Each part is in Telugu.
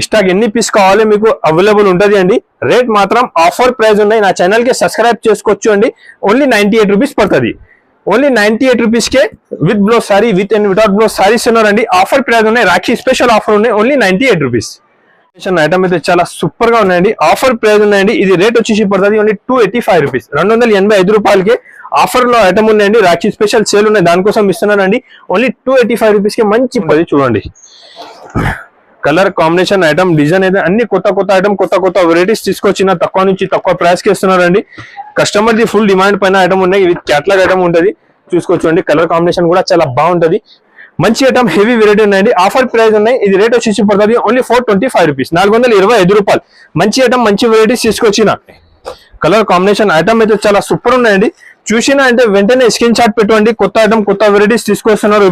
స్టాక్ ఎన్ని పీస్ కావాలి మీకు అవైలబుల్ ఉంటుంది అండి. రేట్ మాత్రం ఆఫర్ ప్రైస్ ఉన్నాయి. నా ఛానల్ కి సబ్స్క్రైబ్ చేసుకోవచ్చు అండి. ఓన్లీ 98 రూపీస్ పడుతుంది. Only 98 rupees K with blouse sorry with and without blouse saris ఉన్నారండి. ఆఫర్ ప్రైస్ ఉన్నాయి. రాఖీ స్పెషల్ ఆఫర్ ఉన్నాయి. Only 98 rupees. ఐటమ్ అయితే చాలా సూపర్ గా ఉన్నాయండి. ఆఫర్ ప్రైస్ ఉన్నాయండి. ఇది రేట్ వచ్చేసి పడుతుంది ఓన్లీ 285 రూపీస్. 285 రూపాయలకి ఆఫర్ లో ఐటమ్ ఉన్నాయండి. రాఖీ స్పెషల్ సేల్ ఉన్నాయి, దానికోసం ఇస్తున్నానండి. ఓన్లీ 285 రూపీస్ కి మంచి పది చూడండి. కలర్ కాంబినేషన్ ఐటమ్ డిజైన్ అయితే అన్ని కొత్త ఐటమ్ కొత్త వెరైటీస్ తీసుకొచ్చిన తక్కువ నుంచి తక్కువ ప్రైస్ కి ఇస్తున్నారండి. కస్టమర్ ది ఫుల్ డిమాండ్ పైన ఐటమ్ ఉన్నాయి. విత్ క్యాటలాగ్ ఐటమ్ ఉంటుంది, చూసుకోవచ్చండి. కలర్ కాంబినేషన్ కూడా చాలా బాగుంటది. మంచి ఐటమ్ హెవీ వెరైటీ ఉన్నాయండి. ఆఫర్ ప్రైస్ ఉన్నాయి. ఇది రేట్ వచ్చేసి పడుతుంది ఓన్లీ 425 రూపీస్. 425 రూపాయలు. మంచి ఐటమ్ మంచి వెరైటీస్ తీసుకొచ్చిన కలర్ కాంబినేషన్ ఐటమ్ అయితే చాలా సూపర్ ఉన్నాయండి. చూసినా అంటే వెంటనే స్క్రీన్ షాట్ పెట్టండి. కొత్త ఐటమ్ కొత్త వెరైటీస్ తీసుకొస్తున్నారు.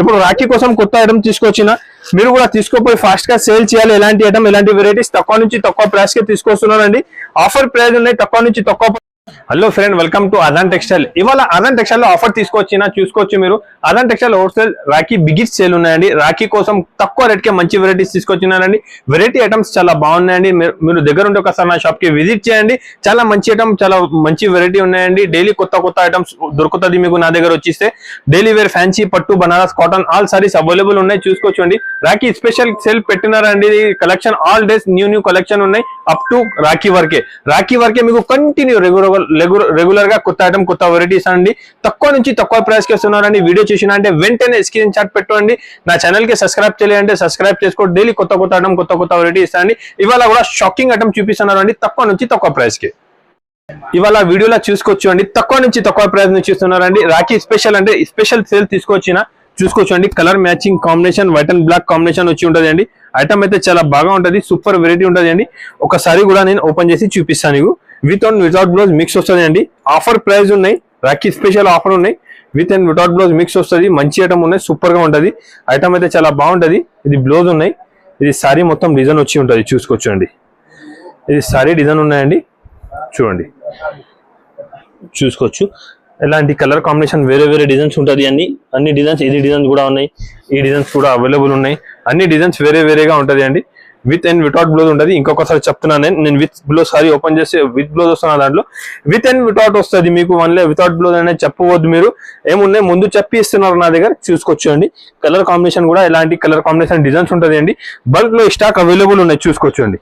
ఇప్పుడు రాఖీ కోసం కొత్త ఐటమ్ తీసుకొచ్చిన మీరు కూడా తీసుకోపోయి ఫాస్ట్ గా సేల్ చేయాలి. ఎలాంటి ఐటమ్ ఎలాంటి వెరైటీస్ తక్కువ నుంచి తక్కువ ప్రైస్ కి తీసుకొస్తున్నారండి. ఆఫర్ ప్రైస్ ఉన్నాయి. తక్కువ నుంచి తక్కువ. Hello friend, welcome to Adan textile. ఇవాళ అదాన్ టెక్స్టైల్ లో ఆఫర్ తీసుకొచ్చిన చూసుకోవచ్చు మీరు. Adan textile wholesale Rakhi biggest sale ఉన్నాయండి. రాఖీ కోసం తక్కువ రేట్ కి మంచి వెరైటీస్ తీసుకొచ్చినారండి. వెరైటీ ఐటమ్స్ చాలా బాగున్నాయండి. మీరు దగ్గర ఉంటే ఒకసారి నా షాప్ కి విజిట్ చేయండి. చాలా మంచి ఐటమ్, చాలా మంచి వెరైటీ ఉన్నాయండి. డైలీ కొత్త ఐటమ్స్ దొరుకుతుంది మీకు నా దగ్గర వచ్చిస్తే. డైలీ వేర్ ఫ్యాన్సీ పట్టు Banaras cotton all sarees available ఉన్నాయి. చూసుకోవచ్చండి. రాఖీ స్పెషల్ సేల్ పెట్టినారండి. Collection all days new collection ఉన్నాయి. అప్ టు రాఖీ వరకే మీకు కంటిన్యూ రెగ్యులర్ గా కొత్త ఐటమ్ కొత్త వెరైటీస్ అండి. తక్కువ నుంచి తక్కువ ప్రైస్ కి వస్తున్నారండి. వీడియో చూసినా అంటే వెంటనే స్క్రీన్ షాట్ పెట్టండి. నా ఛానల్ కి సబ్స్క్రైబ్ చేయాలంటే సబ్స్క్రైబ్ చేసుకోండి. డైలీ కొత్త ఐటమ్ కొత్త వెరైటీస్ అండి. ఇవాళ కూడా షాకింగ్ ఐటమ్ చూపిస్తున్నారు అండి. తక్కువ నుంచి తక్కువ ప్రైస్ కి ఇవాళ వీడియోలో చూసుకోవచ్చు అండి. తక్కువ నుంచి తక్కువ ప్రైస్ నుంచి ఇస్తున్నారండి. రాఖీ స్పెషల్ అంటే స్పెషల్ సేల్ తీసుకొచ్చిన చూసుకోవచ్చు అండి. Colour matching combination white and black combination వచ్చి ఉంటది అండి. ఐటమ్ అయితే చాలా బాగా ఉంటది. సూపర్ వెరైటీ ఉంటది అండి. ఒకసారి కూడా నేను ఓపెన్ చేసి చూపిస్తాను మీకు. With and without blouse mix వస్తుంది అండి. ఆఫర్ ప్రైస్ ఉన్నాయి. రాఖీ స్పెషల్ ఆఫర్ ఉన్నాయి. With and without blouse mix వస్తుంది. మంచి ఐటమ్ ఉన్నాయి. సూపర్ గా ఉంటది. ఐటమ్ అయితే చాలా బాగుంటది. ఇది బ్లౌజ్ ఉన్నాయి. ఇది సారీ మొత్తం డిజైన్ వచ్చి ఉంటది. చూసుకోవచ్చు అండి. ఇది సారీ డిజైన్ ఉన్నాయండి. చూడండి, చూసుకోవచ్చు. ఇలాంటి కలర్ కాంబినేషన్ వేరే డిజైన్స్ ఉంటుంది. అన్ని డిజైన్స్ ఇది డిజైన్స్ కూడా ఉన్నాయి. ఈ డిజైన్స్ కూడా అవైలబుల్ ఉన్నాయి. అన్ని డిజైన్స్ వేరేగా ఉంటది అండి. విత్ అండ్ వితౌట్ బ్లౌజ్ ఉంటుంది. ఇంకొకసారి చెప్తున్నాను నేను విత్ బ్లౌజ్ సారీ ఓపెన్ చేసి విత్ బ్లౌజ్ వస్తున్నా. దాంట్లో విత్ అండ్ వితౌట్ వస్తుంది మీకు. వన్లే వితౌట్ బ్లౌజ్ అనేది చెప్పవద్దు మీరు. ఏమున్నాయి ముందు చెప్పి ఇస్తున్నారు నా దగ్గర. చూసుకోవచ్చు అండి. కలర్ కాంబినేషన్ కూడా ఇలాంటి కలర్ కాంబినేషన్ డిజైన్స్ ఉంటుంది అండి. బల్క్ లో స్టాక్ అవైలబుల్ ఉన్నాయి. చూసుకోవచ్చు అండి.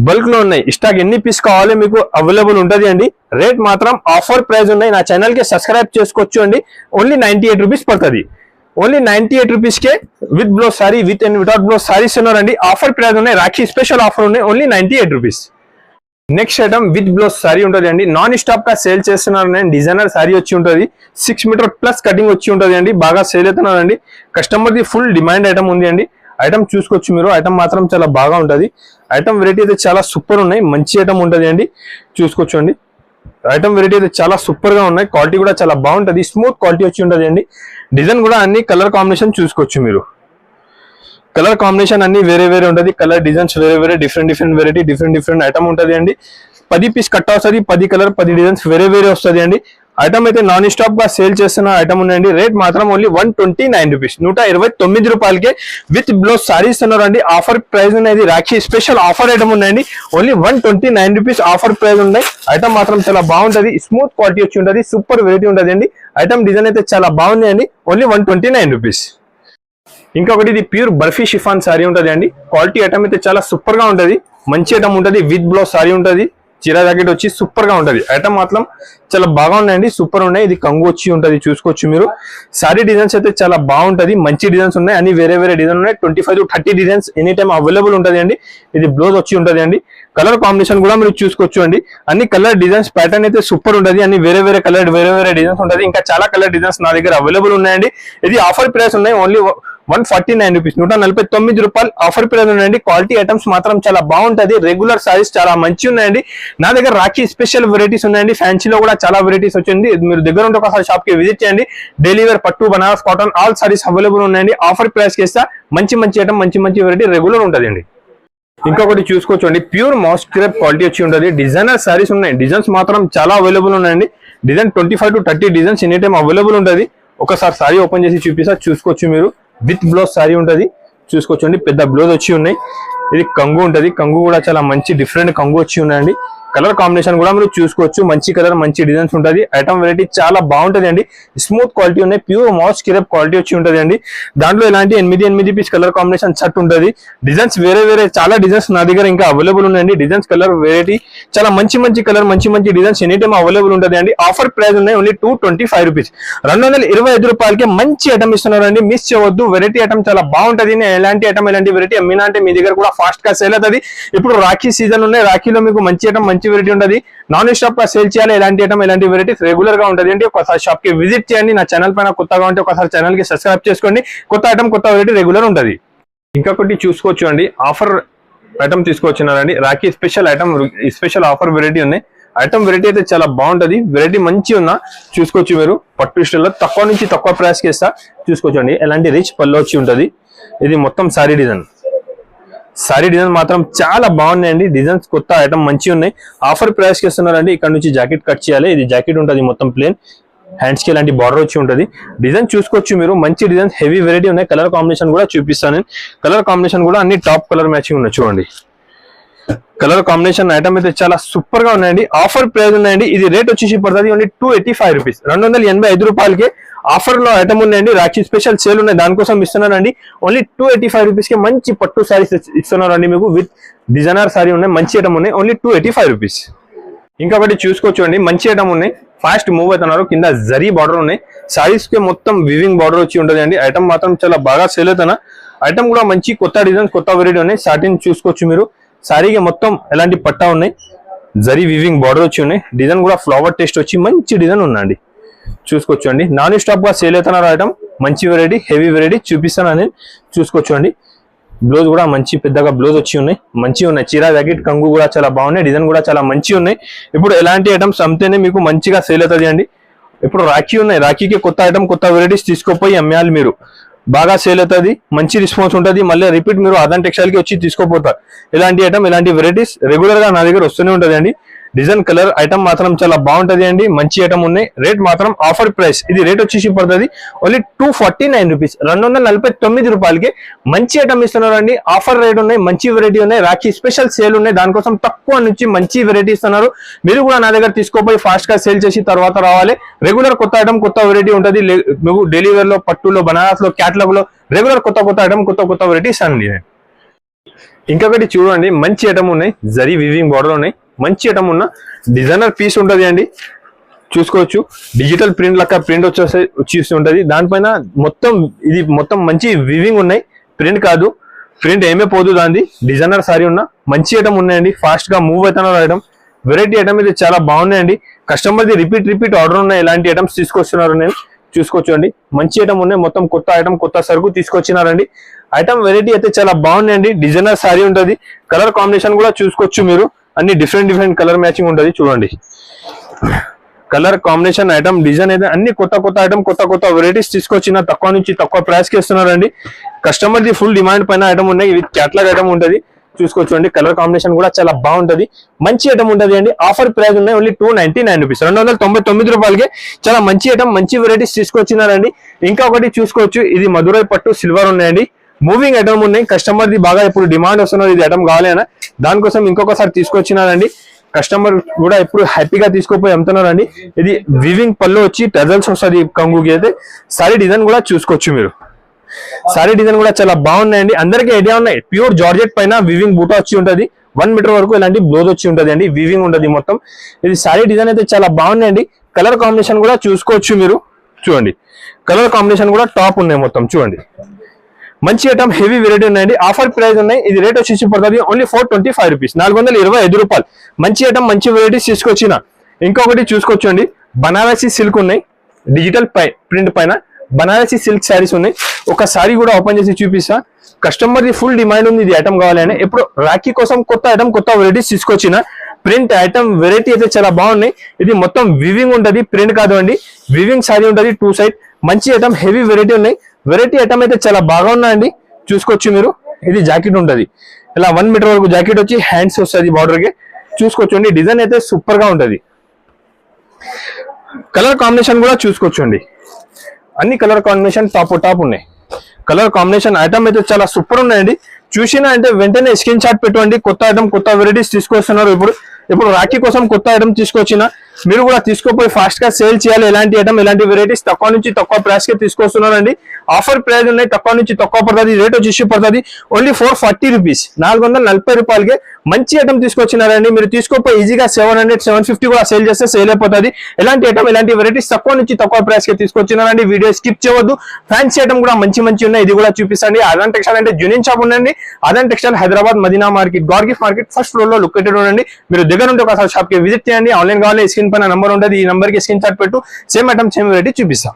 బల్క్ లో ఉన్నాయి. స్టాక్ ఎన్ని పీస్ కావాలి మీకు అవైలబుల్ ఉంటుంది అండి. రేట్ మాత్రం ఆఫర్ ప్రైస్ ఉన్నాయి. నా ఛానల్ కి సబ్స్క్రైబ్ చేసుకోవచ్చు అండి. ఓన్లీ 98 రూపీస్ పడుతుంది. Only 98 rupees K with blouse sorry with and without blouse saris ఉన్నారండి. ఆఫర్ ప్రైస్ ఉన్నాయి. రాఖీ స్పెషల్ ఆఫర్ ఉన్నాయి. Only 98 rupees. Next item with blouse sorry ఉంటుంది అండి. నాన్ స్టాప్ గా సేల్ చేస్తున్నారు. డిజైనర్ సారీ వచ్చి ఉంటుంది. 6 మీటర్ ప్లస్ కటింగ్ వచ్చి ఉంటుంది అండి. బాగా సేల్ అవుతున్నారండి. Customer the full demand item ఉంది అండి. ఐటమ్ చూసుకోవచ్చు మీరు. ఐటమ్ మాత్రం చాలా బాగా ఉంటది. ఐటమ్ వెరైటీ అయితే చాలా సూపర్ ఉన్నాయి. మంచి ఐటమ్ ఉంటుంది అండి. చూసుకోవచ్చు అండి. ఐటమ్ వెరైటీ అయితే చాలా సూపర్ గా ఉన్నాయి. క్వాలిటీ కూడా చాలా బాగుంటది. స్మూత్ క్వాలిటీ వచ్చి ఉంటుంది అండి. డిజైన్ కూడా అన్ని కలర్ కాంబినేషన్ చూసుకోవచ్చు మీరు. కలర్ కాంబినేషన్ అన్ని వేరే ఉంటది. కలర్ డిజైన్స్ వేరే డిఫరెంట్ వెరైటీ డిఫరెంట్ ఐటమ్ ఉంటది అండి. 10 పీస్ కట్ వస్తుంది. 10 కలర్ 10 డిజైన్స్ వేరే వస్తుంది అండి. ఐటమ్ అయితే నాన్ స్టాప్ గా సేల్ చేస్తున్న ఐటమ్ ఉన్నాయండి. రేట్ మాత్రం ఓన్లీ 129 రూపీస్. 129 రూపాయలకే విత్ బ్లౌజ్ సారీస్ ఉన్నారండి. ఆఫర్ ప్రైస్ అనేది రాఖీ స్పెషల్ ఆఫర్ ఐటమ్ ఉన్నాయండి. ఓన్లీ 129 రూపీస్ ఆఫర్ ప్రైస్ ఉన్నాయి. ఐటమ్ మాత్రం చాలా బాగుంటది. స్మూత్ క్వాలిటీ వచ్చి ఉంటది. సూపర్ వెరైటీ ఉంటది అండి. ఐటమ్ డిజైన్ అయితే చాలా బాగుంది అండి. Only 129 rupees. ఇంకొకటి ఇది ప్యూర్ బర్ఫీ షిఫాన్ సారీ ఉంటది అండి. క్వాలిటీ ఐటమ్ అయితే చాలా సూపర్ గా ఉంటది. మంచి ఐటమ్ ఉంటది. విత్ బ్లౌజ్ సారీ ఉంటది. చీరా జాకెట్ వచ్చి సూపర్ గా ఉంటది. ఐటమ్ మాత్రం చాలా బాగా ఉన్నాయండి. సూపర్ ఉన్నాయి. ఇది కంగు వచ్చి ఉంటది. చూసుకోవచ్చు మీరు. సారీ డిజైన్స్ అయితే చాలా బాగుంటది. మంచి డిజైన్స్ ఉన్నాయి. అన్ని వేరే డిజైన్ ఉన్నాయి. 25 to 30 designs any time available ఉంటది అండి. ఇది బ్లౌజ్ వచ్చి ఉంటది అండి. కలర్ కాంబినేషన్ కూడా మీరు చూసుకోవచ్చు అండి. అన్ని కలర్ డిజైన్స్ ప్యాటర్న్ అయితే సూపర్ ఉంటది. అన్ని వేరే కలర్ వేరే డిజైన్స్ ఉంటది. ఇంకా చాలా కలర్ డిజైన్స్ నా దగ్గర అవైలబుల్ ఉన్నాయండి. ఇది ఆఫర్ ప్రైస్ ఉన్నాయి. Only 149 rupees. 149 రూపాయలు ఆఫర్ ప్రైస్ ఉన్నాయండి. క్వాలిటీ ఐటమ్స్ మాత్రం చాలా బాగుంటది. రెగ్యులర్ సారీస్ చాలా మంచి ఉన్నాయండి. నా దగ్గర రాఖీ స్పెషల్ వెరైటీస్ ఉన్నాయండి. ఫ్యాన్సీలో కూడా చాలా వెరైటీస్ వచ్చింది. మీరు దగ్గర ఉంటే ఒకసారి షాప్ కి విజిట్ చేయండి. డైలీ వేర్ పట్టు Banaras cotton all sarees available ఉన్నాయండి. ఆఫర్ ప్రైస్ కి ఇస్తా. మంచి ఐటమ్ మంచి వెరైటీ రెగ్యులర్ ఉంటది అండి. ఇంకొకటి చూసుకోవచ్చు అండి. ప్యూర్ మాస్ క్రేప్ క్వాలిటీ వచ్చి ఉంటది. డిజైనర్ సారీస్ ఉన్నాయి. డిజైన్స్ మాత్రం చాలా అవైలబుల్ ఉన్నాయండి. Design 25 to 30 designs any time available ఉంటది. ఒకసారి సారీ ఓపెన్ చేసి చూపిస్తా. చూసుకోవచ్చు మీరు. విత్ బ్లౌజ్ సారీ ఉంటది. చూసుకోవచ్చు అండి. పెద్ద బ్లౌజ్ వచ్చి ఉన్నాయి. ఇది కంగు ఉంటది, కంగు కూడా చాలా మంచి డిఫరెంట్ కంగు వచ్చి ఉన్నాయండి. కలర్ కాంబినేషన్ కూడా మీరు చూసుకోవచ్చు, మంచి కలర్ మంచి డిజైన్స్ ఉంటుంది. ఐటమ్ వెరైటీ చాలా బాగుంటది అండి, స్మూత్ క్వాలిటీ ఉన్నాయి, ప్యూర్ మాస్ కిరప్ క్వాలిటీ వచ్చి ఉంటది అండి. దాంట్లో ఇలాంటి 8 పీస్ కలర్ కాంబినేషన్ షర్ట్ ఉంటుంది. డిజైన్స్ వేరే చాలా డిజైన్స్ నా దగ్గర ఇంకా అవైలబుల్ ఉన్నాయండి. డిజైన్స్ కలర్ వెరైటీ చాలా మంచి కలర్ మంచి డిజైన్స్ ఎనీ టైమ్ అవైలబుల్ ఉంటుంది అండి. ఆఫర్ ప్రైస్ ఉన్నాయి ఓన్లీ 225 రూపీస్, 225 రూపాయలకి మంచి ఐటమ్ ఇస్తున్నారండి. మిస్ చేయవద్దు, వెరైటీ ఐటమ్ చాలా బాగుంటది. ఎలాంటి ఐటమ్ ఎలాంటి వెరైటీ అమ్మినా అంటే మీ దగ్గర కూడా ఫాస్ట్ గా సేల్ అవుతుంది. ఇప్పుడు రాఖీ సీజన్ ఉన్నాయి, రాఖీలో మీకు మంచి ఐటమ్ మంచి వెరైటీ ఉంటుంది. నాన్ స్టాప్ గా సేల్ చేయాలి, ఎలాంటి ఐటమ్ ఎలాంటి వెరైటీస్ రెగ్యులర్ గా ఉంటుంది అంటే ఒకసారి షాప్ కి విజిట్ చేయండి. నా ఛానల్ పైన కొత్తగా ఉంటే ఒకసారి ఛానల్ కి సబ్స్క్రైబ్ చేసుకోండి. కొత్త ఐటమ్ కొత్త వెరైటీ రెగ్యులర్ ఉంటుంది. ఇంకొకటి చూసుకోవచ్చు అండి, ఆఫర్ ఐటమ్ తీసుకొచ్చినారండి. Rakhi special item, special offer variety ఉన్నాయి. ఐటమ్ వెరైటీ అయితే చాలా బాగుంటది, వెరైటీ మంచి ఉన్నా చూసుకోవచ్చు మీరు. పట్టు స్టైల్లో తక్కువ నుంచి తక్కువ ప్రైస్ కి ఇస్తా చూసుకోవచ్చు అండి. ఎలాంటి రిచ్ పళ్ళు వచ్చి ఉంటది. ఇది మొత్తం సారీ డిజైన్, సారీ డిజైన్ మాత్రం చాలా బాగున్నాయండి. డిజైన్స్ కొత్త ఐటమ్ మంచి ఉన్నాయి. ఆఫర్ ప్రైస్ కి ఇస్తున్నారండి. ఇక్కడ నుంచి జాకెట్ కట్ చేయాలి. ఇది జాకెట్ ఉంటుంది మొత్తం ప్లేన్, హ్యాండ్స్ కి ఇలాంటి బార్డర్ వచ్చి ఉంటది. డిజైన్ చూసుకోవచ్చు మీరు, మంచి డిజైన్స్ హెవీ వెరైటీ ఉన్నాయి. కలర్ కాంబినేషన్ కూడా చూపిస్తాను నేను. కలర్ కాంబినేషన్ కూడా అన్ని టాప్ కలర్ మ్యాచింగ్ ఉన్నాయి చూడండి. కలర్ కాంబినేషన్ ఐటమ్ అయితే చాలా సూపర్ గా ఉన్నాయండి. ఆఫర్ ప్రైస్ ఉన్నాయండి. ఇది రేట్ వచ్చేసి పడుతుంది ఓన్లీ 285 రూపీస్, 285 రూపాయలకి ఆఫర్ లో ఐటమ్ ఉన్నాయండి. రాఖీ స్పెషల్ సేల్ ఉన్నాయి, దానికోసం ఇస్తున్నారండి. ఓన్లీ 285 రూపీస్ కి మంచి పట్టు సారీస్ ఇస్తున్నారండి మీకు. విత్ డిజైనర్ సారీ ఉన్నాయి, మంచి ఐటమ్ ఉన్నాయి. Only 285 rupees. ఇంకొకటి చూసుకోవచ్చు అండి, మంచి ఐటమ్ ఉన్నాయి. ఫాస్ట్ మూవ్ అవుతున్నారు. కింద జరీ బార్డర్ ఉన్నాయి. సారీస్ కి మొత్తం వివింగ్ బార్డర్ వచ్చి ఉంటుంది అండి. ఐటమ్ మాత్రం చాలా బాగా సేల్ అవుతున్నా. ఐటమ్ కూడా మంచి కొత్త డిజైన్స్ కొత్త వెరైటీ ఉన్నాయి. సాటిన్ చూసుకోవచ్చు మీరు. సారీకి మొత్తం ఎలాంటి పట్టా ఉన్నాయి, జరీ వివింగ్ బార్డర్ వచ్చి ఉన్నాయి. డిజైన్ కూడా ఫ్లవర్ టేస్ట్ వచ్చి మంచి డిజైన్ ఉందండి. చూసుకోవచ్చు అండి. నాన్ స్టాప్ గా సేల్ అవుతున్నారు ఐటమ్. మంచి వెరైటీ హెవీ వెరైటీ చూపిస్తాను నేను. చూసుకోవచ్చు అండి. బ్లౌజ్ కూడా మంచి పెద్దగా బ్లౌజ్ వచ్చి ఉన్నాయి, మంచి ఉన్నాయి. చీర జాకెట్ కంగు కూడా చాలా బాగున్నాయి. డిజైన్ కూడా చాలా మంచి ఉన్నాయి. ఇప్పుడు ఎలాంటి ఐటమ్స్ అమ్మితేనే మీకు మంచిగా సేల్ అవుతుంది అండి. ఇప్పుడు రాఖీ ఉన్నాయి, రాఖీకి కొత్త ఐటమ్ కొత్త వెరైటీస్ తీసుకోపోయి అమ్మాలి మీరు. బాగా సేల్ అవుతుంది, మంచి రెస్పాన్స్ ఉంటుంది. మళ్ళీ రిపీట్ మీరు అదన్ టెక్స్టైల్ కి వచ్చి తీసుకోపోతారు. ఇలాంటి ఐటమ్ ఇలాంటి వెరైటీస్ రెగ్యులర్ గా నా దగ్గర వస్తూనే ఉంటుంది అండి. డిజైన్ కలర్ ఐటమ్ మాత్రం చాలా బాగుంటది అండి. మంచి ఐటమ్ ఉన్నాయి. రేట్ మాత్రం ఆఫర్ ప్రైస్. ఇది రేట్ వచ్చేసి పడుతుంది ఓన్లీ 249 రూపీస్, 249 రూపాయలకి మంచి ఐటమ్ ఇస్తున్నారు అండి. ఆఫర్ రేట్ ఉన్నాయి, మంచి వెరైటీ ఉన్నాయి. రాఖీ స్పెషల్ సేల్ ఉన్నాయి, దానికోసం తక్కువ నుంచి మంచి వెరైటీ ఇస్తున్నారు. మీరు కూడా నా దగ్గర తీసుకోపోయి ఫాస్ట్ గా సేల్ చేసి తర్వాత రావాలి. రెగ్యులర్ కొత్త ఐటమ్ కొత్త వెరైటీ ఉంటుంది. మీకు డైలీ వేర్ లో, పట్టులో, బనారస్ లో, క్యాటలాగ్ లో రెగ్యులర్ కొత్త ఐటమ్ కొత్త వెరైటీస్ అండి. ఇంకొకటి చూడండి, మంచి ఐటమ్ ఉన్నాయి. జరీ వివింగ్ బార్డర్ ఉన్నాయి. మంచి ఐటమ్ ఉన్న డిజైనర్ పీస్ ఉంటది అండి. చూసుకోవచ్చు. డిజిటల్ ప్రింట్ లెక్క ప్రింట్ వచ్చేసి ఉంటది. దానిపైన మొత్తం ఇది మొత్తం మంచి వివింగ్ ఉన్నాయి. ప్రింట్ కాదు, ప్రింట్ ఏమే పోదు దాన్ని. డిజైనర్ సారీ ఉన్న మంచి ఐటమ్ ఉన్నాయండి. ఫాస్ట్ గా మూవ్ అవుతున్నారు ఐటమ్. వెరైటీ ఐటమ్ ఇది చాలా బాగున్నాయండి. కస్టమర్ ది రిపీట్ ఆర్డర్ ఉన్నాయి. ఎలాంటి ఐటమ్స్ తీసుకొస్తున్నారు నేను చూసుకోవచ్చు అండి. మంచి ఐటమ్ ఉన్నాయి. మొత్తం కొత్త ఐటమ్ కొత్త సరుకు తీసుకొచ్చినారండి. ఐటమ్ వెరైటీ అయితే చాలా బాగున్నాయండి. డిజైనర్ సారీ ఉంటుంది. కలర్ కాంబినేషన్ కూడా చూసుకోవచ్చు మీరు. అన్ని డిఫరెంట్ కలర్ మ్యాచింగ్ ఉంటుంది చూడండి. కలర్ కాంబినేషన్ ఐటమ్ డిజైన్ అయితే అన్ని కొత్త ఐటమ్ కొత్త వెరైటీస్ తీసుకొచ్చిన తక్కువ నుంచి తక్కువ ప్రైస్ కి ఇస్తున్నారండి. కస్టమర్ ది ఫుల్ డిమాండ్ పైన ఐటమ్ ఉన్నాయి. విత్ క్యాటలాగ్ ఐటమ్ ఉంటుంది. చూసుకోవచ్చు అండి. కలర్ కాంబినేషన్ కూడా చాలా బాగుంటది. మంచి ఐటమ్ ఉంటుంది అండి. ఆఫర్ ప్రైస్ ఉన్నాయి ఓన్లీ 299 రూపీస్, 299 రూపాయలకి చాలా మంచి ఐటమ్ మంచి వెరైటీస్ తీసుకొచ్చినారండి. ఇంకా ఒకటి చూసుకోవచ్చు. ఇది మధురై పట్టు సిల్వర్ ఉన్నాయండి. మూవింగ్ ఐటమ్ ఉన్నాయి. కస్టమర్ ది బాగా ఇప్పుడు డిమాండ్ వస్తున్నది. ఇది ఐటమ్ కావాలి అన్న దానికోసం ఇంకొకసారి తీసుకొచ్చినారండి. కస్టమర్ కూడా ఇప్పుడు హ్యాపీగా తీసుకుపోయి అమ్ముతున్నారండి. ఇది వివింగ్ పళ్ళు వచ్చి టజల్స్ వస్తుంది కంగుకి. అయితే సారీ డిజైన్ కూడా చూసుకోవచ్చు మీరు. సారీ డిజైన్ కూడా చాలా బాగున్నాయండి. అందరికీ ఐడియా ఉన్నాయి. ప్యూర్ జార్జెట్ పైన వివింగ్ బూటా వచ్చి ఉంటది. 1 మీటర్ వరకు ఇలాంటి బ్లౌజ్ వచ్చి ఉంటది అండి. వివింగ్ ఉంటది మొత్తం. ఇది సారీ డిజైన్ అయితే చాలా బాగున్నాయండి. కలర్ కాంబినేషన్ కూడా చూసుకోవచ్చు మీరు. చూడండి, కలర్ కాంబినేషన్ కూడా టాప్ ఉన్నాయి మొత్తం. చూడండి, మంచి ఐటమ్ హెవీ వెరైటీ ఉన్నాయండి. ఆఫర్ ప్రైస్ ఉన్నాయి. ఇది రేట్ వచ్చేసి పడుతుంది ఓన్లీ 425 రూపీస్, 425 రూపాయలు. మంచి ఐటమ్ మంచి వెరైటీస్ తీసుకొచ్చిన. ఇంకొకటి చూసుకోవచ్చు అండి. బనారసి సిల్క్ ఉన్నాయి. డిజిటల్ ప్రింట్ పైన బనారసి సిల్క్ శారీస్ ఉన్నాయి. ఒక సారీ కూడా ఓపెన్ చేసి చూపిస్తా. కస్టమర్ ది ఫుల్ డిమాండ్ ఉంది. ఇది ఐటమ్ కావాలని ఇప్పుడు రాఖీ కోసం కొత్త ఐటమ్ కొత్త వెరైటీస్ తీసుకొచ్చిన. ప్రింట్ ఐటమ్ వెరైటీ అయితే చాలా బాగున్నాయి. ఇది మొత్తం వివింగ్ ఉంటది, ప్రింట్ కాదు అండి. వివింగ్ సారీ ఉంటది 2 సైడ్. మంచి ఐటమ్ హెవీ వెరైటీ ఉన్నాయి. వెరైటీ ఐటమ్ అయితే చాలా బాగా ఉన్నాయండి. చూసుకోవచ్చు మీరు. ఇది జాకెట్ ఉంటది. ఇలా 1 మీటర్ వరకు జాకెట్ వచ్చి హ్యాండ్స్ వస్తుంది బార్డర్ కి. చూసుకోవచ్చు అండి. డిజైన్ అయితే సూపర్ గా ఉంటది. కలర్ కాంబినేషన్ కూడా చూసుకోవచ్చు అండి. అన్ని కలర్ కాంబినేషన్ టాప్ ఉన్నాయి. కలర్ కాంబినేషన్ ఐటమ్ అయితే చాలా సూపర్ ఉన్నాయండి. చూసినా అంటే వెంటనే స్క్రీన్ షాట్ పెట్టుకోండి. కొత్త ఐటమ్ కొత్త వెరైటీస్ తీసుకొస్తున్నారు. ఇప్పుడు రాఖీ కోసం కొత్త ఐటమ్ తీసుకొచ్చిన, మీరు కూడా తీసుకోపోయి ఫాస్ట్ గా సేల్ చేయాలి. ఎలాంటి ఐటమ్ ఎలాంటి వెరైటీస్ తక్కువ నుంచి తక్కువ ప్రైస్ కి తీసుకొస్తున్నారండి. ఆఫర్ ప్రైస్ ఉన్నాయి, తక్కువ నుంచి తక్కువ పడుతుంది. రేట్ వచ్చేసి పడుతుంది ఓన్లీ 440 రూపీస్, 440 రూపాయలకి మంచి ఐటమ్ తీసుకొచ్చినారండి. మీరు తీసుకోపోయి ఈజీగా 700 750 కూడా సేల్ చేస్తే సేల్ అయిపోతుంది. ఎలాంటి ఐటమ్ ఎలాంటి వెరైటీస్ తక్కువ నుంచి తక్కువ ప్రైస్ కి తీసుకొచ్చినారండి. వీడియో స్కిప్ చేయవద్దు. ఫ్యాన్సీ ఐటమ్ కూడా మంచి ఉన్నాయి, ఇది కూడా చూపిస్తాండి. ఆదాన్ టెక్స్టైల్ అంటే జూనియర్ షాప్ ఉండండి. ఆదాన్ టెక్స్టైల్ హైదరాబాద్ మదీనా మార్కెట్ గార్గిఫ్ మార్కెట్ ఫస్ట్ ఫ్లోర్ లో లొకేటెడ్ ఉండండి. మీరు దగ్గర ఉంటే ఒకసారి షాప్ కి విజిట్ చేయండి. ఆన్లైన్ కావాలి, స్క్రీన్ పైన నంబర్ ఉంటుంది, ఈ నంబర్ కి స్క్రీన్ షాట్ పెట్టు, సేమ్ ఐటమ్ సేమ్ వెరైటీ చూపిస్తాం.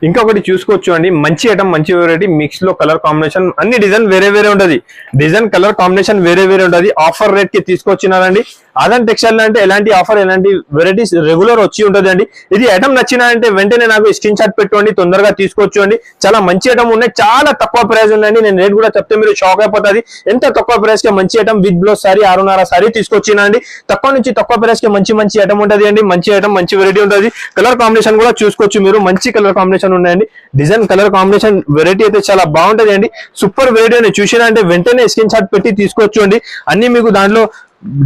ఇంకొకటి చూసుకోవచ్చు అండి, మంచి ఐటమ్ మంచి వెరైటీ, మిక్స్ లో కలర్ కాంబినేషన్ అన్ని డిజైన్ వేరే ఉంటది. డిజైన్ కలర్ కాంబినేషన్ వేరే ఉంటది. ఆఫర్ రేట్ కి తీసుకొచ్చినారండి. ఆదాన్ టెక్స్టైల్ అంటే ఎలాంటి ఆఫర్ ఎలాంటి వెరైటీస్ రెగ్యులర్ వచ్చి ఉంటది అండి. ఇది ఐటమ్ నచ్చినా అంటే వెంటనే నాకు స్క్రీన్ షాట్ పెట్టుకోండి, తొందరగా తీసుకోవచ్చు అండి. చాలా మంచి ఐటమ్ ఉన్నాయి, చాలా తక్కువ ప్రైస్ ఉందండి. నేను రేట్ కూడా చెప్తే మీరు షాక్ అయిపోతుంది. ఎంత తక్కువ ప్రైస్ కి మంచి item with blouse sorry 6.5 sorry తీసుకొచ్చినా అండి. తక్కువ నుంచి తక్కువ ప్రైస్ కి మంచి ఐటమ్ ఉంటది అండి. మంచి ఐటమ్ మంచి వెరైటీ ఉంటది. కలర్ కాంబినేషన్ కూడా చూసుకోవచ్చు మీరు, మంచి కలర్ కాంబినేషన్ ఉన్నాయండి. డిజైన్ కలర్ కాంబినేషన్ వెరైటీ అయితే చాలా బాగుంటది అండి. సూపర్ వెరైటీ అని చూసినా అంటే వెంటనే స్క్రీన్ షాట్ పెట్టి తీసుకోవచ్చు అండి. అన్ని మీకు దాంట్లో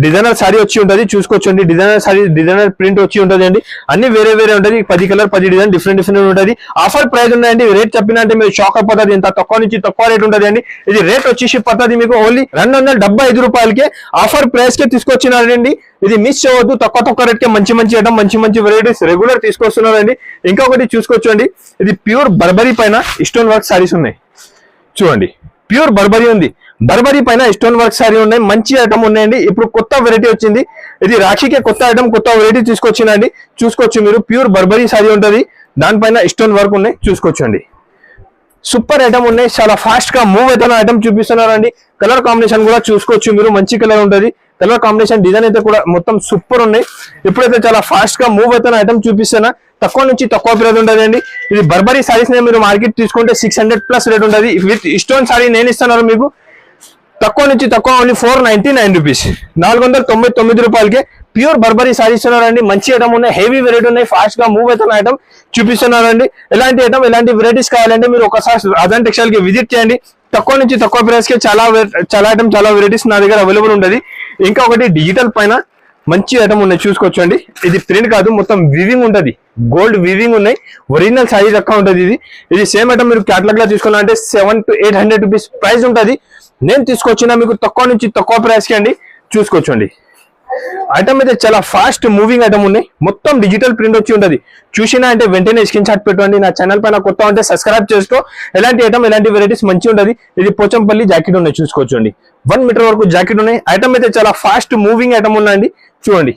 డిజైనర్ సారీ వచ్చి ఉంటది, చూసుకోవచ్చండి. డిజైనర్ సారీ డిజైనర్ ప్రింట్ వచ్చి ఉంటది అండి. అన్ని వేరే ఉంటది. 10 కలర్ 10 డిజైన్ డిఫరెంట్ ఉంటది. ఆఫర్ ప్రైస్ ఉన్నాయండి. రేట్ చెప్పినా అంటే మీరు షాక్ అయిపోతుంది. ఇంత తక్కువ నుంచి తక్కువ రేట్ ఉంటది అండి. ఇది రేట్ వచ్చేసి పడుతుంది మీకు ఓన్లీ 275 రూపాయలకే ఆఫర్ ప్రైస్ కే తీసుకొచ్చినారండి. ఇది మిస్ చేయవద్దు. తక్కువ రేట్ కే మంచి ఐటమ్ మంచి వెరైటీస్ రెగ్యులర్ తీసుకొస్తున్నారండి. ఇంకొకటి చూసుకోవచ్చండి, ఇది ప్యూర్ బర్బరీ పైన స్టోన్ వర్క్ సారీస్ ఉన్నాయి. చూడండి, ప్యూర్ బర్బరీ ఉంది. బర్బరీ పైన స్టోన్ వర్క్ సారీ ఉన్నాయి. మంచి ఐటమ్ ఉన్నాయండి. ఇప్పుడు కొత్త వెరైటీ వచ్చింది. ఇది రాఖీకే కొత్త ఐటమ్ కొత్త వెరైటీ తీసుకొచ్చిందండి. చూసుకోవచ్చు మీరు, ప్యూర్ బర్బరీ సారీ ఉంటది. దానిపైన స్టోన్ వర్క్ ఉన్నాయి, చూసుకోవచ్చు అండి. సూపర్ ఐటమ్ ఉన్నాయి. చాలా ఫాస్ట్ గా మూవ్ అవుతున్న ఐటమ్ చూపిస్తున్నారండి. కలర్ కాంబినేషన్ కూడా చూసుకోవచ్చు మీరు, మంచి కలర్ ఉంటది. కలర్ కాంబినేషన్ డిజైన్ అయితే కూడా మొత్తం సూపర్ ఉన్నాయి. ఇప్పుడైతే చాలా ఫాస్ట్ గా మూవ్ అవుతున్న ఐటమ్ చూపిస్తున్నా. తక్కువ నుంచి తక్కువ ప్రైస్ ఉంటది అండి. ఇది బర్బరీ సారీస్ మీరు మార్కెట్ తీసుకుంటే 600+ రేట్ ఉంటది. విత్ స్టోన్ సారీ నేను ఇస్తున్నాను మీకు తక్కువ నుంచి తక్కువ ఓన్లీ 499 రూపీస్, 499 రూపాయలకి ప్యూర్ బర్బరీ సారీ ఇస్తున్నారండి. మంచి ఐటమ్ ఉన్నాయి, హెవీ వెరైటీ ఉన్నాయి. ఫాస్ట్ గా మూవ్ అవుతున్న ఐటమ్ చూపిస్తున్నారండి. ఎలాంటి ఐటమ్ ఎలాంటి వెరైటీస్ కావాలంటే మీరు ఒకసారి ఆదాన్ టెక్స్టైల్ కి విజిట్ చేయండి. తక్కువ నుంచి తక్కువ ప్రైస్ కి చాలా ఐటమ్ చాలా వెరైటీస్ నా దగ్గర అవైలబుల్ ఉంటది. ఇంకా ఒకటి డిజిటల్ పైన మంచి ఐటమ్ ఉన్నాయి, చూసుకోవచ్చు అండి. ఇది ప్రింట్ కాదు, మొత్తం వివింగ్ ఉంటది. గోల్డ్ వివింగ్ ఉన్నాయి. ఒరిజినల్ సారీ రక్క ఉంటది. ఇది సేమ్ ఐటమ్ మీరు క్యాటలాగ్ లా తీసుకోవాలంటే 700 to 800 రూపీస్ ప్రైస్ ఉంటది. నేను తీసుకొచ్చిన మీకు తక్కువ నుంచి తక్కువ ప్రైస్ కి అండి, చూసుకోవచ్చు అండి. ఐటమ్ అయితే చాలా ఫాస్ట్ మూవింగ్ ఐటమ్ ఉన్నాయి. మొత్తం డిజిటల్ ప్రింట్ వచ్చి ఉంటది. చూసినా అంటే వెంటనే స్క్రీన్ షాట్ పెట్టుకోండి. నా ఛానల్ పైన కొత్త ఉంటే సబ్స్క్రైబ్ చేసుకో. ఎలాంటి ఐటమ్ ఎలాంటి వెరైటీస్ మంచి ఉంటది. ఇది పోచంపల్లి జాకెట్ ఉన్నాయి, చూసుకోవచ్చు అండి. 1 మీటర్ వరకు జాకెట్ ఉన్నాయి. ఐటమ్ అయితే చాలా ఫాస్ట్ మూవింగ్ ఐటమ్ ఉన్నాయండి. చూడండి,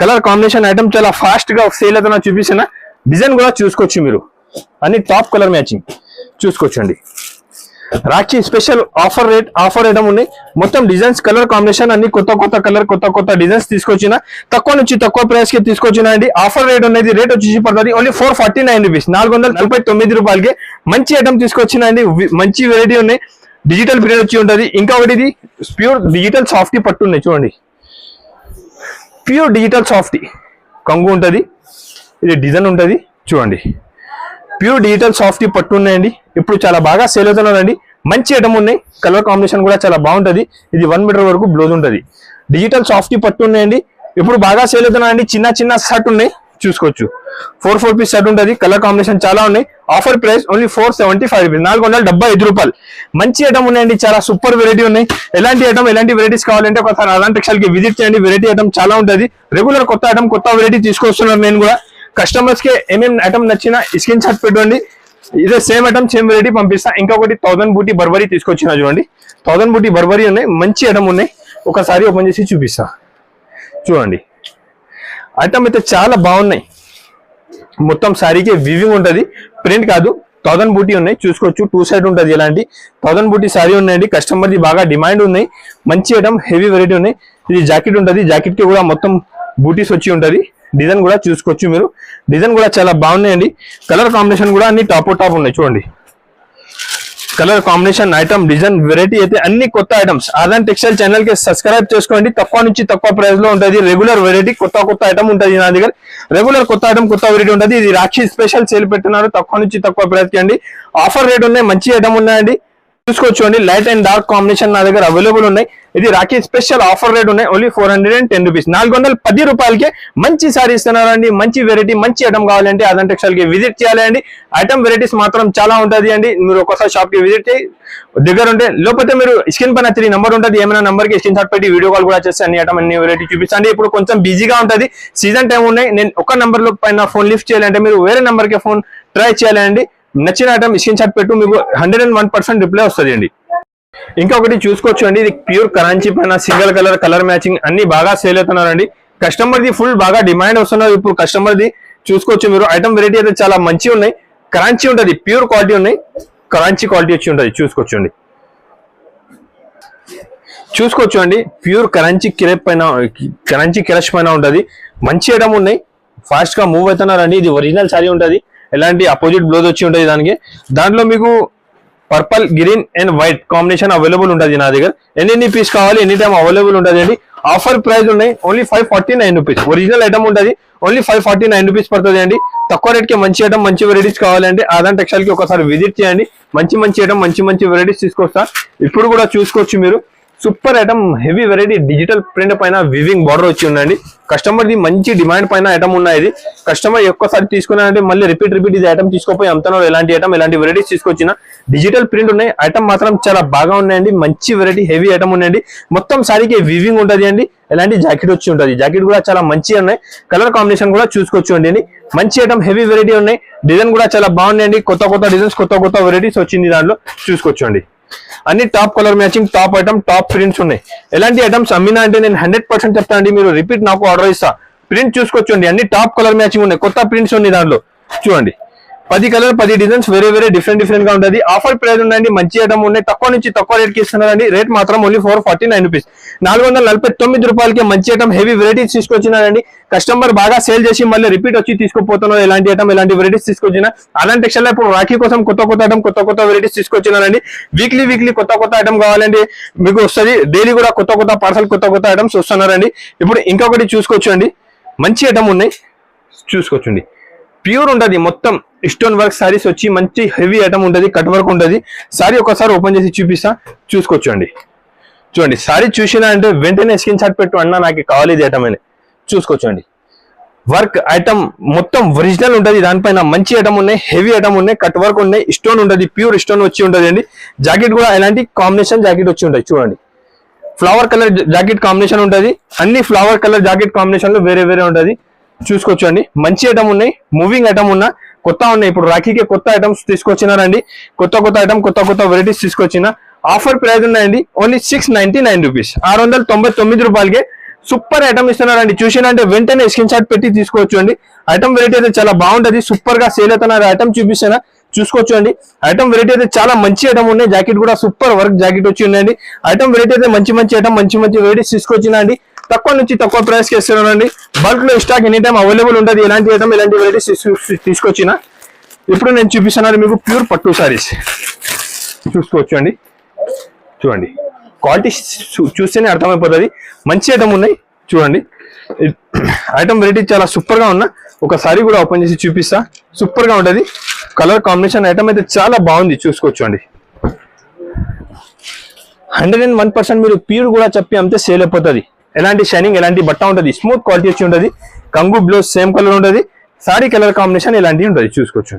కలర్ కాంబినేషన్ ఐటమ్ చాలా ఫాస్ట్ గా సేల్ అవుతున్నా చూపిస్తున్న. డిజైన్ కూడా చూసుకోవచ్చు మీరు, అన్ని టాప్ కలర్ మ్యాచింగ్ చూసుకోవచ్చు అండి. Rakhi special offer rate offer item ఉన్నాయి. మొత్తం డిజైన్స్ కలర్ కాంబినేషన్ అన్ని కొత్త కలర్ కొత్త డిజైన్స్ తీసుకొచ్చిన. తక్కువ నుంచి తక్కువ ప్రైస్ కి తీసుకొచ్చిన అండి. ఆఫర్ రేట్ ఉన్నది. రేట్ వచ్చేసి పడుతుంది ఓన్లీ 449 రూపీస్, 449 రూపాయలకి మంచి ఐటమ్ తీసుకొచ్చిన అండి. మంచి వెరైటీ ఉన్నాయి. డిజిటల్ ప్రింట్ వచ్చి ఉంటది. ఇంకా ఒకటి ఇది ప్యూర్ డిజిటల్ సాఫ్టీ పట్టు ఉన్నాయి. చూడండి, ప్యూర్ డిజిటల్ సాఫ్టీ కంగు ఉంటది. ఇది డిజైన్ ఉంటది. చూడండి, ప్యూర్ డిజిటల్ సాఫ్టీ పట్టు ఉన్నాయండి. ఇప్పుడు చాలా బాగా సేల్ అవుతున్నారండి. మంచి ఐటమ్ ఉన్నాయి. కలర్ కాంబినేషన్ కూడా చాలా బాగుంటది. ఇది 1 మీటర్ వరకు బ్లౌజ్ ఉంటది. డిజిటల్ సాఫ్టీ పట్టు ఉన్నాయండి. ఇప్పుడు బాగా సేల్ అవుతున్నాయండి. చిన్న షర్ట్ ఉన్నాయి, చూసుకోవచ్చు. 4 పీస్ షర్ట్ ఉంటది. కలర్ కాంబినేషన్ చాలా ఉన్నాయి. ఆఫర్ ప్రైస్ ఓన్లీ 475 రూపీస్, 475 రూపాయలు. మంచి ఐటమ్ ఉన్నాయండి. చాలా సూపర్ వెరైటీ ఉన్నాయి. ఎలాంటి ఐటమ్ ఎలాంటి వెరైటీస్ కావాలంటే ఒకసారి ఆదాన్ టెక్స్టైల్ కి విజిట్ చేయండి. వెరైటీ ఐటమ్ చాలా ఉంటది. రెగ్యులర్ కొత్త ఐటమ్ కొత్త వెరైటీ తీసుకొస్తున్నాను నేను కూడా. కస్టమర్స్ కి ఏమేమి ఐటమ్ నచ్చినా స్క్రీన్ షాట్ పెట్టండి. ఇదే సేమ్ ఐటమ్ సేమ్ వెరైటీ పంపిస్తా. ఇంకొకటి 1000 బూటీ బర్బరీ తీసుకొచ్చిన. చూడండి, 1000 బూటీ బర్బరీ ఉన్నాయి. మంచి ఐటమ్ ఉన్నాయి. ఒకసారి ఓపెన్ చేసి చూపిస్తా. చూడండి, ఐటమ్ అయితే చాలా బాగున్నాయి. మొత్తం సారీకి వివింగ్ ఉంటది, ప్రింట్ కాదు. 1000 బూటీ ఉన్నాయి, చూసుకోవచ్చు. 2 సైడ్ ఉంటది. ఇలాంటి 1000 బూటీ సారీ ఉన్నాయండి. కస్టమర్ ది బాగా డిమాండ్ ఉన్నాయి. మంచి ఐటమ్ హెవీ వెరైటీ ఉన్నాయి. ఇది జాకెట్ ఉంటది. జాకెట్ కి కూడా మొత్తం బూటీస్ వచ్చి ఉంటది. డిజైన్ కూడా చూసుకోవచ్చు మీరు. డిజైన్ కూడా చాలా బాగున్నాయండి. కలర్ కాంబినేషన్ కూడా అన్ని టాప్ ఉన్నాయి. చూడండి, colour combination item design variety అయితే అన్ని కొత్త ఐటమ్స్. ఆదాన్ టెక్స్టైల్ ఛానల్ కి సబ్స్క్రైబ్ చేసుకోండి. తక్కువ నుంచి తక్కువ ప్రైస్ లో ఉంటది. రెగ్యులర్ వెరైటీ కొత్త ఐటమ్ ఉంటది నా దగ్గర. రెగ్యులర్ కొత్త ఐటమ్ కొత్త వెరైటీ ఉంటది. ఇది రాఖీ స్పెషల్ సేల్ పెట్టున్నారు. తక్కువ నుంచి తక్కువ ప్రైస్ కి అండి. ఆఫర్ రేట్ ఉన్నాయి. మంచి ఐటమ్ ఉన్నాయండి. చూసుకోవచ్చండి లైట్ అండ్ డార్క్ కాంబినేషన్ నా దగ్గర అవైలబుల్ ఉన్నాయి. ఇది రాఖీ స్పెషల్ ఆఫర్ రేట్ ఉన్నాయి, ఓన్లీ 410 రూపీస్. 410 రూపాయలకే మంచి సారీ ఇస్తున్నారండి. మంచి వెరైటీ మంచి ఐటమ్ కావాలంటే అదంత టెక్స్టైల్ కి విజిట్ చేయాలండి. ఐటమ్ వెరైటీస్ మాత్రం చాలా ఉంటది అండి. మీరు ఒకసారి షాప్ కి విజిట్ చేయి దగ్గర ఉంటే, లేకపోతే మీరు స్క్రీన్ పైన 3 నంబర్ ఉంటుంది, ఏమైనా నంబర్ కి స్క్రీన్ షాట్ పెట్టి వీడియో కాల్ కూడా చేస్తే అన్ని ఐటమ్ అన్ని వెరైటీ చూపిస్తాండి. ఇప్పుడు కొంచెం బిజీగా ఉంటది, సీజన్ టైం ఉన్నాయి. నేను ఒక నంబర్ లో పైన ఫోన్ లిఫ్ట్ చేయాలంటే మీరు వేరే నంబర్ కి ఫోన్ ట్రై చేయాలండి. నచ్చిన ఐటమ్ స్క్రీన్ షాట్ పెట్టు, మీకు 101% రిప్లై వస్తుంది అండి. ఇంకొకటి చూసుకోవచ్చు అండి, ఇది ప్యూర్ కరాంచీ పైన సింగిల్ కలర్ మ్యాచింగ్ అన్ని బాగా సేల్ అవుతున్నారండి. కస్టమర్ ది ఫుల్ బాగా డిమాండ్ వస్తున్నారు ఇప్పుడు కస్టమర్ ది. చూసుకోవచ్చు మీరు ఐటమ్ వెరైటీ అయితే చాలా మంచి ఉన్నాయి. కరాంచీ ఉంటది, ప్యూర్ క్వాలిటీ ఉన్నాయి, కరాంచీ క్వాలిటీ వచ్చి ఉంటది. చూసుకోవచ్చు అండి, చూసుకోవచ్చు అండి ప్యూర్ కరాంచీ క్రేప్ పైన, కరాంచీ క్రష్ పైన ఉంటది. మంచి ఐటమ్ ఉన్నాయి, ఫాస్ట్ గా మూవ్ అవుతున్నారండి. ఇది ఒరిజినల్ సారీ ఉంటది, ఎలాంటి అపోజిట్ బ్లౌజ్ వచ్చి ఉంటది దానికి. దాంట్లో మీకు purple green and white combination available ఉంటుంది నా దగ్గర. ఎన్ని పీస్ కావాలి ఎనీ టైం అవైలబుల్ ఉంటుంది అండి. ఆఫర్ ప్రైస్ ఉన్నాయి, ఓన్లీ 549 రూపీస్. ఒరిజినల్ ఐటమ్ ఉంటుంది, ఓన్లీ 549 రూపీస్ పడుతుంది అండి. తక్కువ రేట్ కి మంచి ఐటమ్ మంచి వెరైటీస్ కావాలంటే ఆదాన్ టెక్స్టైల్ కి ఒకసారి విజిట్ చేయండి. మంచి ఐటమ్ మంచి వెరైటీస్ తీసుకొస్తా. ఇప్పుడు కూడా చూసుకోవచ్చు మీరు, super item heavy variety digital print పైన వివింగ్ బార్డర్ వచ్చి ఉందండి. కస్టమర్ ది మంచి డిమాండ్ పైన ఐటమ్ ఉన్నాయి. ఇది కస్టమర్ ఒక్కసారి తీసుకున్నారంటే మళ్ళీ రిపీట్ ఇది ఐటమ్ తీసుకోపోయి అమ్ముతున్నారు. ఎలాంటి వెరైటీస్ తీసుకొచ్చిన డిజిటల్ ప్రింట్ ఉన్నాయి. ఐటమ్ మాత్రం చాలా బాగా ఉన్నాయండి. మంచి వెరైటీ హెవీ ఐటమ్ ఉన్నాయండి. మొత్తం సారీకి వివింగ్ ఉంటుంది అండి. ఎలాంటి జాకెట్ వచ్చి ఉంటుంది, జాకెట్ కూడా చాలా మంచిగా ఉన్నాయి. కలర్ కాంబినేషన్ కూడా చూసుకోవచ్చు అండి. మంచి ఐటమ్ హెవీ వెరైటీ ఉన్నాయి. డిజైన్ కూడా చాలా బాగున్నాయండి. కొత్త డిజైన్స్ కొత్త వెరైటీస్ వచ్చింది దాంట్లో చూసుకోవచ్చు అండి. అన్ని top colour matching, top item, top prints ఉన్నాయి. ఎలాంటి ఐటమ్స్ అమ్మినా అంటే నేను 100% చెప్తానండి. మీరు రిపీట్ నాకు ఆర్డర్ ఇస్తా. ప్రింట్ చూసుకోవచ్చండి, అన్ని టాప్ కలర్ మ్యాచింగ్ ఉన్నాయి. కొత్త ప్రింట్స్ ఉన్నాయి దాంట్లో. చూడండి 10 కలర్ 10 డిజైన్స్ వేరే డిఫరెంట్ గా ఉంటుంది. ఆఫర్ ప్రైస్ ఉందండి. మంచి ఐటమ్ ఉన్నాయి. తక్కువ రేట్ కి ఇస్తున్నారండి. రేట్ మాత్రం ఓన్లీ 449 రూపీస్. 449 రూపాయలకి మంచి ఐటమ్ హెవీ వెరైటీస్ తీసుకొచ్చినారండి. కస్టమర్ బాగా సేల్ చేసి మళ్ళీ రిపీట్ వచ్చి తీసుకుపోతున్నారు. ఎలాంటి ఐటమ్ ఎలాంటి వెరైటీస్ తీసుకొచ్చిన అలాంటి టెక్స్టైల్ ఇప్పుడు రాఖీ కోసం కొత్త ఐటమ్ కొత్త వెరైటీస్ తీసుకొచ్చినారండి. వీక్లీ కొత్త ఐటమ్ కావాలండి మీకు వస్తుంది. డైలీ కూడా కొత్త పార్సల్ కొత్త ఐటమ్స్ వస్తున్నారండి. ఇప్పుడు ఇంకొకటి చూసుకోవచ్చు అండి, మంచి ఐటమ్ ఉన్నాయి. చూసుకోవచ్చండి, ప్యూర్ ఉంటుంది. మొత్తం స్టోన్ వర్క్ సారీస్ వచ్చి మంచి హెవీ ఐటమ్ ఉంటుంది. కట్ వర్క్ ఉంటుంది. సారీ ఒకసారి ఓపెన్ చేసి చూపిస్తా. చూసుకోవచ్చు అండి. చూడండి సారీ చూసినా అంటే వెంటనే స్క్రీన్ షాట్ పెట్టు అన్నా నాకు కావాలి ఇది ఐటమ్ అని. చూసుకోవచ్చు అండి, వర్క్ ఐటమ్ మొత్తం ఒరిజినల్ ఉంటుంది. దానిపైన మంచి ఐటమ్ ఉన్నాయి, హెవీ ఐటమ్ ఉన్నాయి, కట్ వర్క్ ఉన్నాయి, స్టోన్ ఉంటుంది, ప్యూర్ స్టోన్ వచ్చి ఉంటుంది అండి. జాకెట్ కూడా ఎలాంటి కాంబినేషన్ జాకెట్ వచ్చి ఉంటుంది. చూడండి ఫ్లవర్ కలర్ జాకెట్ కాంబినేషన్ ఉంటుంది. అన్ని ఫ్లవర్ కలర్ జాకెట్ కాంబినేషన్ లో వేరే ఉంటుంది. చూసుకోవచ్చు అండి, మంచి ఐటమ్ ఉన్నాయి, మూవింగ్ ఐటమ్ ఉన్నా కొత్త ఉన్నాయి. ఇప్పుడు రాఖీకి కొత్త ఐటమ్స్ తీసుకొచ్చినారండి. కొత్త ఐటమ్ కొత్త వెరైటీస్ తీసుకొచ్చిన. ఆఫర్ ప్రైస్ ఉన్నాయండి, ఓన్లీ 699 రూపీస్. 699 రూపాయలకి సూపర్ ఐటమ్ ఇస్తున్నారండి. చూసినంటే వెంటనే స్క్రీన్ షాట్ పెట్టి తీసుకోవచ్చు అండి. ఐటమ్ వెరైటీ అయితే చాలా బాగుంటది. సూపర్ గా సేల్ అవుతున్నారు. ఐటమ్ చూపిస్తానా, చూసుకోవచ్చు అండి. ఐటమ్ వెరైటీ అయితే చాలా మంచి ఐటమ్ ఉన్నాయి. జాకెట్ కూడా సూపర్ వర్క్ జాకెట్ వచ్చి ఉన్నాయండి. ఐటమ్ వెరైటీ అయితే మంచి ఐటమ్ మంచి వెరైటీస్ తీసుకొచ్చినా అండి. తక్కువ ప్రైస్ కి ఇస్తున్నానండి. బల్క్ లో స్టాక్ ఎనీ టైం అవైలబుల్ ఉంటుంది. ఎలాంటి ఐటమ్ ఎలాంటి వెరైటీస్ తీసుకొచ్చిన. ఇప్పుడు నేను చూపిస్తున్నాను మీకు ప్యూర్ పట్టు సారీస్. చూసుకోవచ్చు అండి, చూడండి క్వాలిటీ చూస్తేనే అర్థమైపోతుంది. మంచి ఐటమ్ ఉన్నాయి. చూడండి ఐటమ్ వెరైటీ చాలా సూపర్ గా ఉన్నా. ఒక సారీ కూడా ఓపెన్ చేసి చూపిస్తా. సూపర్ గా ఉంటది. కలర్ కాంబినేషన్ ఐటమ్ అయితే చాలా బాగుంది. చూసుకోవచ్చు అండి. 101% మీరు ప్యూర్ కూడా చెప్పి అమ్మితే సేల్ అయిపోతుంది. ఎలాంటి షైనింగ్ ఎలాంటి బట్ట ఉంటుంది. స్మూత్ క్వాలిటీ వచ్చి ఉంటుంది. కంగు బ్లౌజ్ సేమ్ కలర్ ఉంటుంది. సారీ కలర్ కాంబినేషన్ ఇలాంటివి ఉంటుంది. చూసుకోవచ్చు.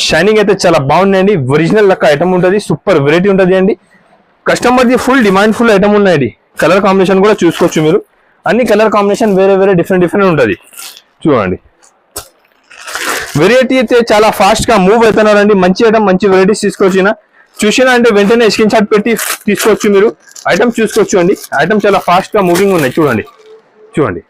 షైనింగ్ అయితే చాలా బాగుందండి. ఒరిజినల్ లెక్క ఐటమ్ ఉంటుంది. సూపర్ వెరైటీ ఉంటుంది అండి. Customer the full demand full item ఉన్నాయండి. కలర్ కాంబినేషన్ కూడా చూసుకోవచ్చు మీరు. అన్ని కలర్ కాంబినేషన్ వేరే డిఫరెంట్ ఉంటుంది. చూడండి వెరైటీ అయితే చాలా ఫాస్ట్ గా మూవ్ అవుతున్నారండి. మంచి ఐటమ్ మంచి వెరైటీస్ తీసుకొచ్చిన. చూసినా అంటే వెంటనే స్క్రీన్ షాట్ పెట్టి తీసుకోవచ్చు మీరు. ఐటమ్ చూసుకోవచ్చు అండి. ఐటమ్ చాలా ఫాస్ట్ గా మూవింగ్ ఉన్నాయి. చూడండి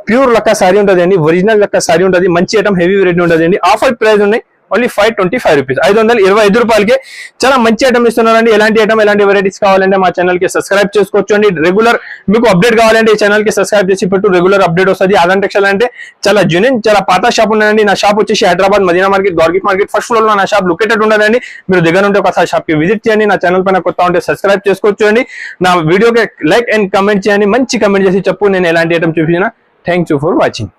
ప్యూర్ లెక్క సారీ ఉంటుంది అండి. ఒరిజినల్ లెక్క సారీ ఉంటుంది. మంచి ఐటమ్ హెవీ వెరైటీ ఉంటుంది అండి. ఆఫర్ ప్రైస్ ఉన్నాయి, ఓన్లీ 525 రూపీస్. 525 రూపాయలకి చాలా మంచి ఐటమ్ ఇస్తున్నారండి. ఎలాంటి ఐటమ్ ఎలాంటి వెరైటీస్ కావాలంటే మా ఛానల్ కి సబ్స్క్రైబ్ చేసుకోవచ్చు అండి. రెగ్యులర్ మీకు అప్డేట్ కావాలంటే ఈ ఛానల్ కి సబ్స్క్రైబ్ చేసి పెట్టు. రెగ్యులర్ అప్డేట్ వస్తుంది. ఆదాన్ టెక్స్టైల్ అంటే చాలా జెన్యూన్ చాలా పాత షాప్ ఉన్నాయండి. నా షాప్ వచ్చేసి హైదరాబాద్ మదీనా మార్కెట్ గార్గిట్ మార్కెట్ ఫస్ట్ ఫ్లోర్ లో నా షాప్ లొకేటెడ్ ఉండదండి. మీరు దగ్గర ఉంటే ఒకసారి షాప్ కి విజిట్ చేయండి. నా ఛానల్ పైన కొత్త ఉంటే సబ్స్క్రైబ్ చేసుకోవచ్చు అండి. నా వీడియోకి లైక్ అండ్ కమెంట్ చేయండి. మంచి కమెంట్ చేసి చెప్పు నేను ఎలాంటి ఐటమ్ చూపించినా. Thank you for watching.